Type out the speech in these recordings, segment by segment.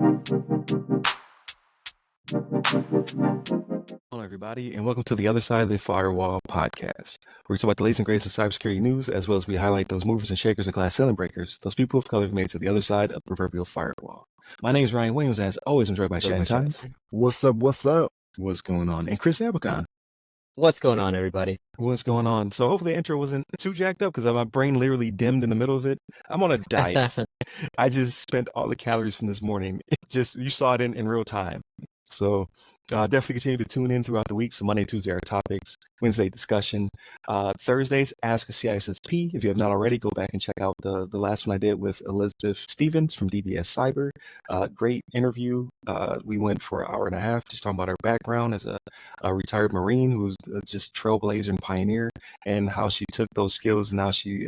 Hello, everybody, and welcome to the Other Side of the Firewall podcast. We talk about the latest and greatest in cybersecurity news, as well as we highlight those movers and shakers and glass ceiling breakers, those people of color who made it to the other side of the proverbial firewall. My name is Ryan Williams, and as always, I'm joined by Shannon Tynes. What's up? What's going on? And Chris Abacon. What's going on, everybody? What's going on? So hopefully the intro wasn't too jacked up because my brain literally dimmed in the middle of it. I'm on a diet. I just spent all the calories from this morning. You saw it in real time. So definitely continue to tune in throughout the week. So Monday, Tuesday are topics, Wednesday discussion, Thursdays Ask a CISSP. If you have not already, go back and check out the last one I did with Elizabeth Stevens from DBS Cyber. Great interview. We went for an hour and a half just talking about her background as a retired Marine who's just trailblazer and pioneer, and how she took those skills and now she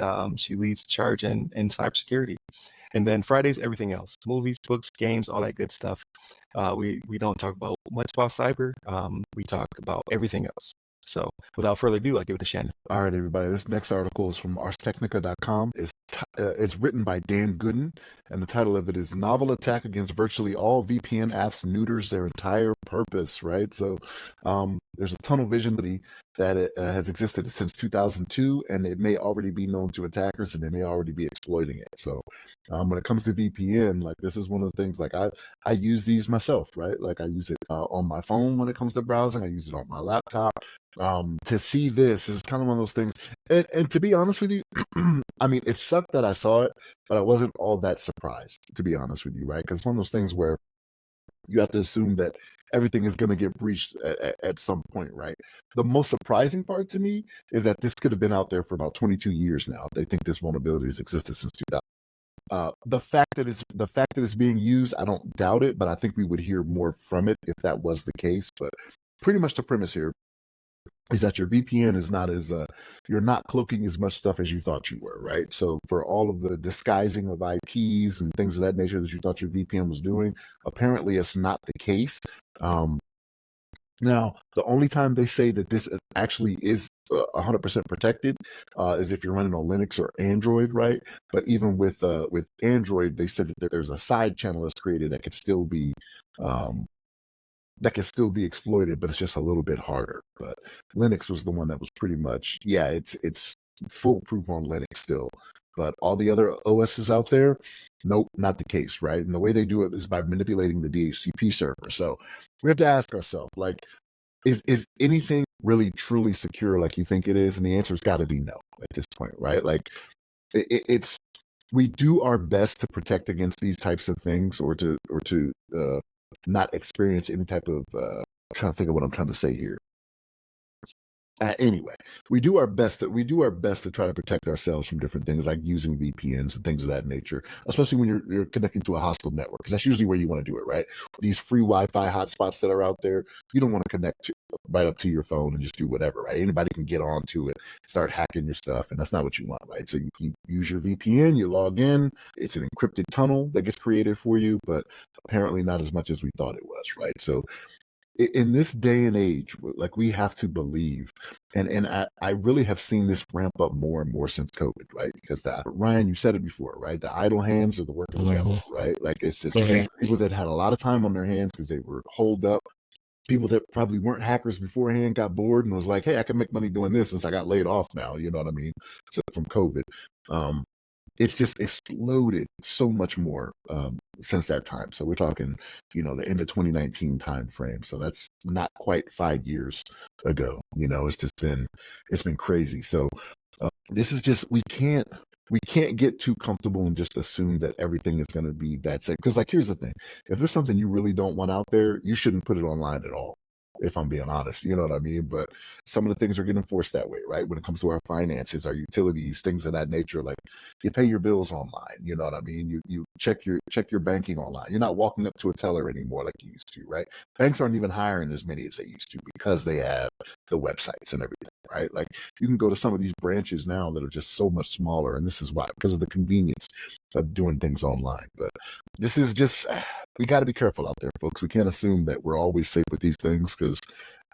leads the charge in cybersecurity. And then Fridays, everything else, movies, books, games, all that good stuff. We don't talk about much about cyber. We talk about everything else. So without further ado, I'll give it to Shannon. All right, everybody. This next article is from arstechnica.com. It's written by Dan Gooden, and the title of it is Novel Attack Against Virtually All VPN Apps Neuters Their Entire Purpose, right? So there's a tunnel vision that it has existed since 2002, and it may already be known to attackers, and they may already be exploiting it. So when it comes to VPN, like, this is one of the things, like, I use these myself, right? Like, I use it on my phone when it comes to browsing. I use it on my laptop. To see this is kind of one of those things. And to be honest with you, I mean, it sucked that I saw it, but I wasn't all that surprised, to be honest with you, right? Because it's one of those things where you have to assume that everything is going to get breached at some point, right? The most surprising part to me is that this could have been out there for about 22 years now. They think this vulnerability has existed since 2000. The fact that it's being used, I don't doubt it, but I think we would hear more from it if that was the case. But pretty much the premise here is that your VPN is not as you're not cloaking as much stuff as you thought you were, right? So for all of the disguising of IPs and things of that nature that you thought your VPN was doing, apparently it's not the case. Now, the only time they say that this actually is 100% protected is if you're running on Linux or Android, right? But even with Android, they said that there's a side channel that's created that could still be exploited, but it's just a little bit harder. But Linux was the one that was pretty much, it's foolproof on Linux still. But all the other OSs out there, nope, not the case, right? And the way they do it is by manipulating the DHCP server. So we have to ask ourselves, like, is anything really truly secure like you think it is? And the answer's got to be no at this point, right? Like, we do our best to protect against these types of things, or to not experience any type of I'm trying to think of what I'm trying to say here. Anyway, we do our best to try to protect ourselves from different things, like using VPNs and things of that nature, especially when you're connecting to a hostile network, because that's usually where you want to do it, right? These free Wi-Fi hotspots that are out there, you don't want to connect right up to your phone and just do whatever, right? Anybody can get onto it, start hacking your stuff, and that's not what you want, right? So you use your VPN, you log in, it's an encrypted tunnel that gets created for you, but apparently not as much as we thought it was, right? So in this day and age, like, we have to believe, and I really have seen this ramp up more and more since COVID, right? Because Ryan, you said it before, right? The idle hands are the work of the devil, right? Like, it's just people that had a lot of time on their hands because they were holed up. People that probably weren't hackers beforehand got bored and was like, hey, I can make money doing this since I got laid off now, you know what I mean? So from COVID. It's just exploded so much more since that time. So we're talking, the end of 2019 time frame. So that's not quite 5 years ago. It's been crazy. So this is just, we can't get too comfortable and just assume that everything is going to be that safe. Because, like, here's the thing: if there's something you really don't want out there, you shouldn't put it online at all, if I'm being honest, you know what I mean? But some of the things are getting enforced that way, right? When it comes to our finances, our utilities, things of that nature, like, you pay your bills online, you know what I mean? You check your banking online. You're not walking up to a teller anymore like you used to, right? Banks aren't even hiring as many as they used to because they have the websites and everything, right? Like, you can go to some of these branches now that are just so much smaller, and this is why, because of the convenience of doing things online. But this is just, we got to be careful out there, folks. We can't assume that we're always safe with these things, because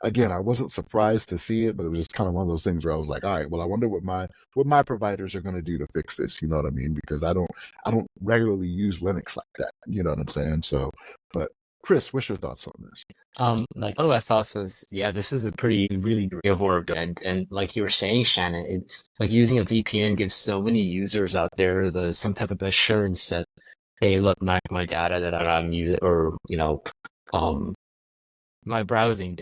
again, I wasn't surprised to see it, but it was just kind of one of those things where I was like, all right, well, I wonder what my providers are going to do to fix this. You know what I mean? Because I don't regularly use Linux like that. You know what I'm saying? So, but Chris, what's your thoughts on this? Like one of my thoughts was, yeah, this is a pretty really great vulnerability, and like you were saying, Shannon, it's like using a VPN gives so many users out there some type of assurance that, hey, look, my data that I'm using, or um, my browsing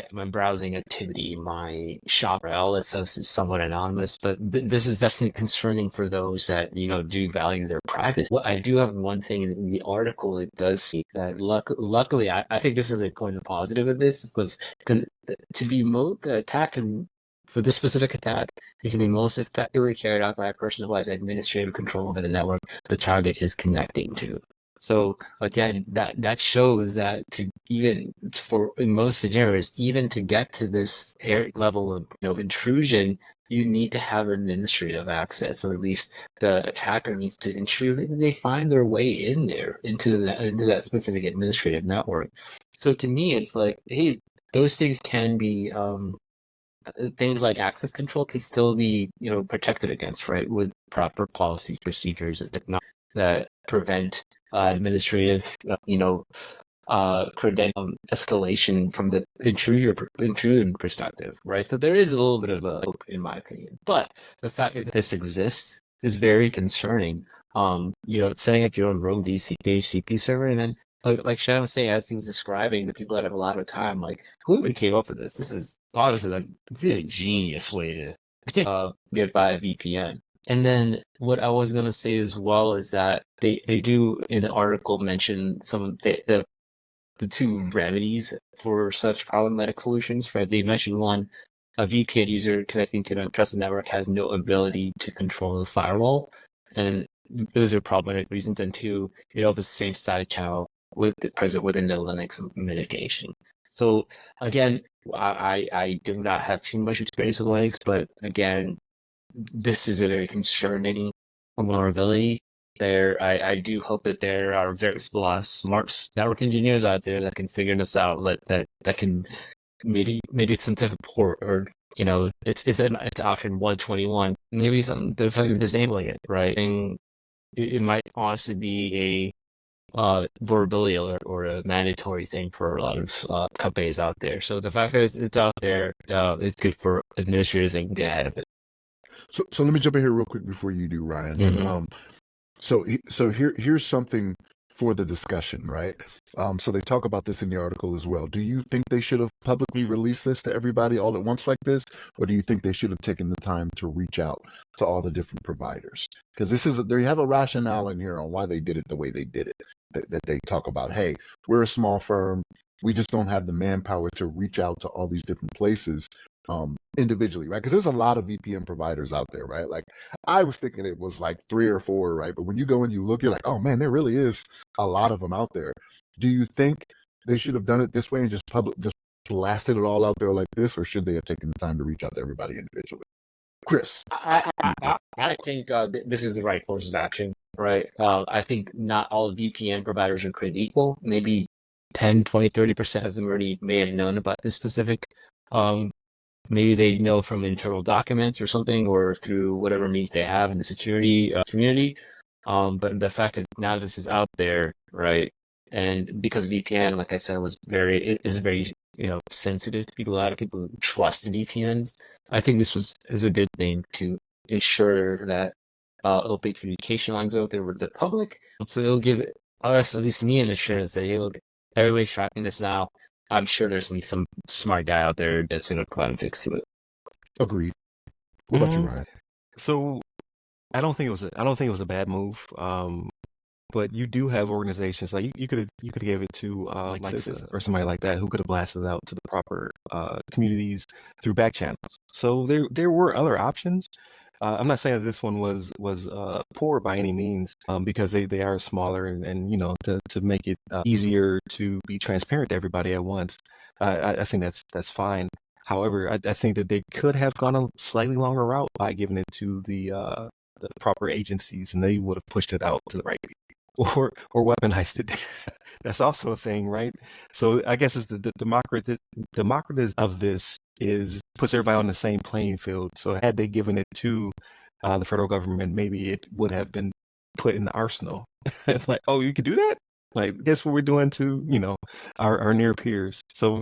activity, my shopper, all that stuff is somewhat anonymous, but this is definitely concerning for those that, do value their privacy. Well, I do have one thing in the article. It does say that luckily, I think this is a point of positive of this, because to be the attack for this specific attack, it can be most effectively carried out by a person who has administrative control over the network the target is connecting to. So again, that shows that in most scenarios, even to get to this level of intrusion, you need to have administrative access, or at least the attacker needs to ensure that they find their way in there into that specific administrative network. So to me, it's like, hey, those things can be things like access control can still be protected against, right, with proper policy procedures that prevent administrative credential escalation from the intrusion perspective, right? So there is a little bit of a hope, in my opinion, but the fact that this exists is very concerning. Setting up your own rogue DHCP server, and then like Shannon was saying, as he's describing, the people that have a lot of time, like, who even came up with this? This is obviously like really genius way to get by a VPN. And then what I was gonna say as well is that they do in the article mention some of the two remedies for such problematic solutions, right? They mentioned one, a VPN user connecting to an untrusted network has no ability to control the firewall, and those are problematic reasons. And two, it opens the same side channel present within the Linux mitigation. So again, I do not have too much experience with Linux, but again, this is a very concerning vulnerability. I do hope that there are a lot of smart network engineers out there that can figure this out, that can maybe it's some type of port, or it's option 121, maybe something to fucking disabling it, right? And it might honestly be a vulnerability alert or a mandatory thing for a lot of companies out there. So the fact that it's out there, it's good for administrators and get ahead of it. So let me jump in here real quick before you do, Ryan. Mm-hmm. So here's something for the discussion, right? So they talk about this in the article as well. Do you think they should have publicly released this to everybody all at once like this, or do you think they should have taken the time to reach out to all the different providers? Because they have a rationale in here on why they did it the way they did it. That they talk about, hey, we're a small firm, we just don't have the manpower to reach out to all these different places individually, right? Because there's a lot of VPN providers out there, right? Like, I was thinking it was like 3 or 4, right? But when you go and you look, you're like, oh man, there really is a lot of them out there. Do you think they should have done it this way and just blasted it all out there like this, or should they have taken the time to reach out to everybody individually? Chris. I think this is the right course of action, right? I think not all VPN providers are created equal. Maybe 10, 20, 30% of them already may have known about this specific. Maybe they know from internal documents or something, or through whatever means they have in the security community. But the fact that now this is out there, right? And because VPN, like I said, is very sensitive to people. A lot of people trust VPNs. I think is a good thing to ensure that open communication lines out there with the public. So it'll give us, at least me, an assurance that, hey, look, everybody's tracking this now. I'm sure there's some smart guy out there that's going to come out and fix it. Agreed. What about you, Ryan? So I don't think it was a bad move. But you do have organizations like you could have gave it to like CISA or somebody like that who could have blasted it out to the proper communities through back channels. So there were other options. I'm not saying that this one was poor by any means, because they are smaller and to make it easier to be transparent to everybody at once. I think that's fine. However, I think that they could have gone a slightly longer route by giving it to the proper agencies, and they would have pushed it out to the right people. or weaponized it. That's also a thing, right? So I guess it's the democratism of this is puts everybody on the same playing field. So had they given it to the federal government, maybe it would have been put in the arsenal. It's like, oh, you could do that? Like, guess what we're doing to, our near peers. So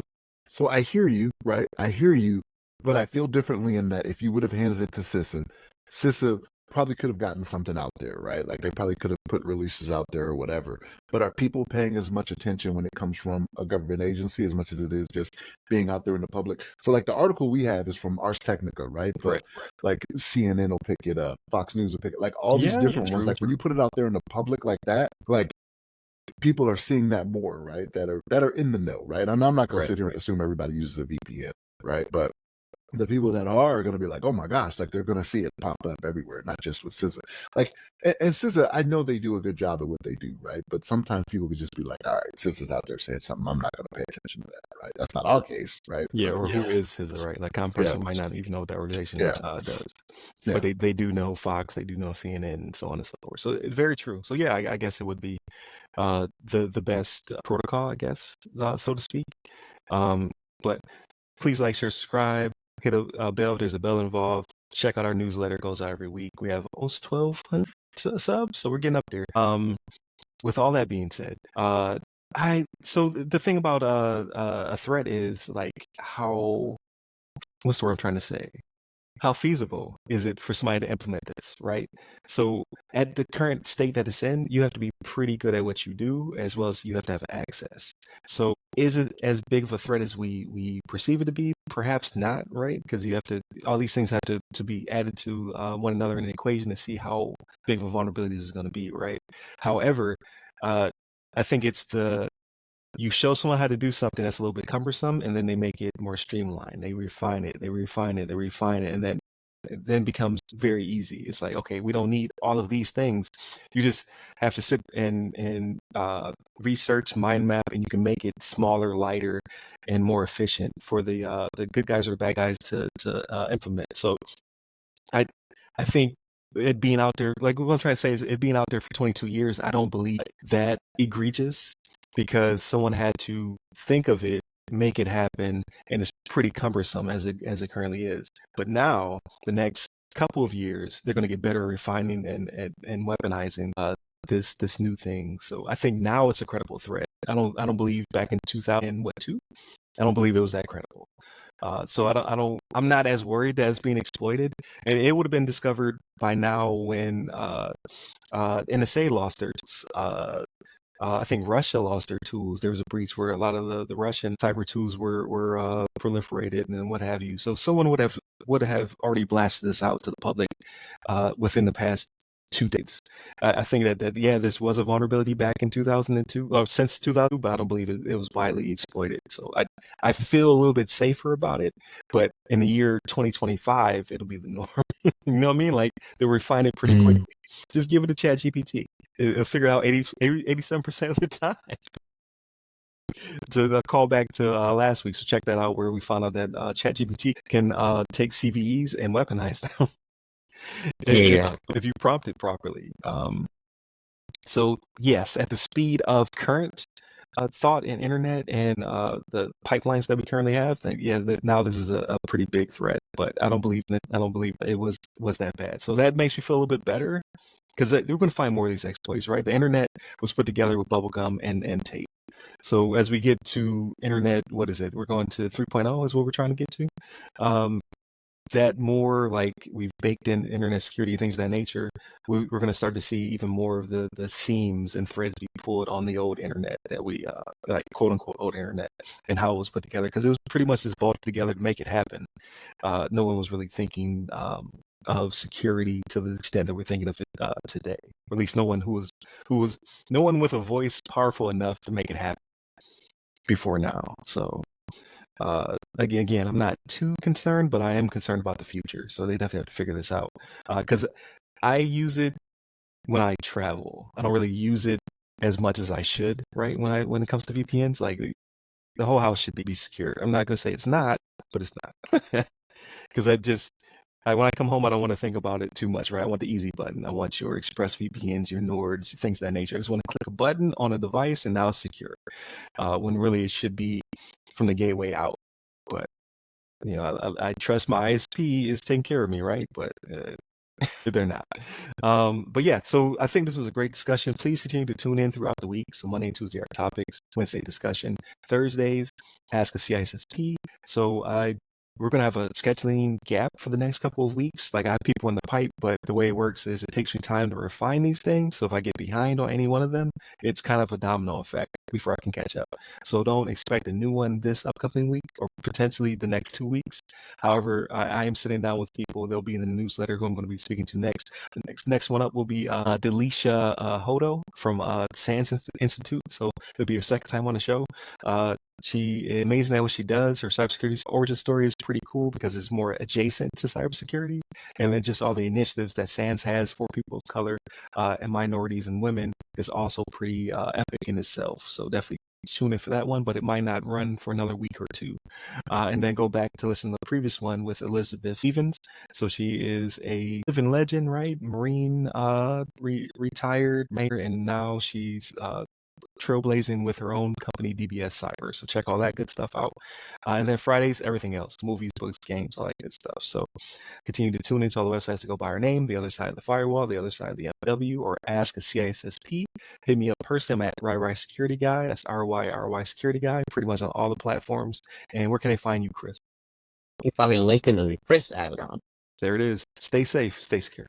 I hear you, right? I hear you, but I feel differently in that if you would have handed it to CISA probably could have gotten something out there, right? Like they probably could have put releases out there or whatever. But are people paying as much attention when it comes from a government agency as much as it is just being out there in the public? So like the article we have is from Ars Technica, right? But like CNN will pick it up, Fox News will pick it, like all these different ones. Like when you put it out there in the public like that, like people are seeing that more, right? That are in the know, right? And I'm not going to sit here and assume everybody uses a VPN, right? But the people that are going to be like, oh my gosh, like they're going to see it pop up everywhere, not just with CISA. Like, and CISA, I know they do a good job at what they do, right? But sometimes people could just be like, all right, CISA's out there saying something, I'm not going to pay attention to that, right? That's not our case, right? Yeah, But, or who is CISA, right? Like, common person might not even know what that organization does. But they do know Fox, they do know CNN, and so on and so forth. So it's very true. So yeah, I guess it would be the best protocol, I guess, so to speak. But please like, share, subscribe, hit a bell. There's a bell involved. Check out our newsletter. It goes out every week. We have almost 1,200 subs, so we're getting up there. With all that being said, so the thing about a threat is like what's the word I'm trying to say? How feasible is it for somebody to implement this, right? So at the current state that it's in, you have to be pretty good at what you do, as well as you have to have access. So is it as big of a threat as we perceive it to be? Perhaps not, right? Because all these things have to be added to one another in an equation to see how big of a vulnerability this is going to be, right? However, I think it's you show someone how to do something that's a little bit cumbersome, and then they make it more streamlined. They refine it, and then it then becomes very easy. It's like, okay, we don't need all of these things. You just have to sit and research, mind map, and you can make it smaller, lighter, and more efficient for the good guys or the bad guys to implement. So I think it being out there, like what I'm trying to say is it being out there for 22 years, I don't believe that egregious, because someone had to think of it, make it happen, and it's pretty cumbersome as it currently is. But now, the next couple of years, they're going to get better at refining and weaponizing this new thing. So I think now it's a credible threat. I don't believe back in 2002, I don't believe it was that credible. So I'm not as worried that it's being exploited, and it would have been discovered by now when NSA lost their I think Russia lost their tools. There was a breach where a lot of the Russian cyber tools were proliferated and what have you. So someone would have already blasted this out to the public within the past 2 days. I think that this was a vulnerability back in 2002, or since 2002, but I don't believe it was widely exploited. So I feel a little bit safer about it. But in the year 2025, it'll be the norm. You know what I mean? Like they'll refine it pretty quickly. Just give it a ChatGPT. It'll figure out 87% of the time. To call back to last week, so check that out, where we found out that ChatGPT can take CVEs and weaponize them. If you prompt it properly. So yes, at the speed of current thought and internet and the pipelines that we currently have, now this is a pretty big threat. But I don't believe it was that bad. So that makes me feel a little bit better, because we're going to find more of these exploits, right? The internet was put together with bubblegum and tape. So as we get to internet, what is it? We're going to 3.0 is what we're trying to get to. That more like we've baked in internet security, things of that nature, we're going to start to see even more of the seams and threads be pulled on the old internet that we like quote unquote old internet, and how it was put together, because it was pretty much just brought together to make it happen. No one was really thinking of security to the extent that we're thinking of it today, or at least no one no one with a voice powerful enough to make it happen before now. So again, I'm not too concerned, but I am concerned about the future. So they definitely have to figure this out, because I use it when I travel. I don't really use it as much as I should, right? When it comes to VPNs, like the whole house should be secure. I'm not going to say it's not, but it's not, because When I come home, I don't want to think about it too much, right? I want the easy button. I want your Express VPNs, your Nords, things of that nature. I just want to click a button on a device and now it's secure. When really it should be from the gateway out. But I trust my ISP is taking care of me, right? But they're not. But yeah, so I think this was a great discussion. Please continue to tune in throughout the week. So Monday and Tuesday are topics, Wednesday discussion, Thursdays, Ask a CISSP. So we're going to have a scheduling gap for the next couple of weeks. Like I have people in the pipe, but the way it works is it takes me time to refine these things. So if I get behind on any one of them, it's kind of a domino effect before I can catch up. So don't expect a new one this upcoming week or potentially the next 2 weeks. However, I am sitting down with people. They'll be in the newsletter who I'm going to be speaking to next. The next one up will be Delisha Hodo from SANS Institute. So it'll be her second time on the show. She amazing at what she does. Her cybersecurity origin story is pretty cool because it's more adjacent to cybersecurity, and then just all the initiatives that SANS has for people of color and minorities and women is also pretty epic in itself. So definitely tune in for that one, but it might not run for another week or two. And then go back to listen to the previous one with Elizabeth Stevens. So she is a living legend, right? Marine, retired, and now she's trailblazing with her own company, DBS Cyber. So check all that good stuff out. And then Fridays, everything else, movies, books, games, all that good stuff. So continue to tune into all the websites to go by her name, the other side of the firewall, the other side of the MW, or ask a CISSP. Hit me up personally. I'm at RyRy Security Guy. That's RYRY Security Guy, pretty much on all the platforms. And where can they find you, Chris? You can find me on LinkedIn under Chris Avedon. There it is. Stay safe, stay secure.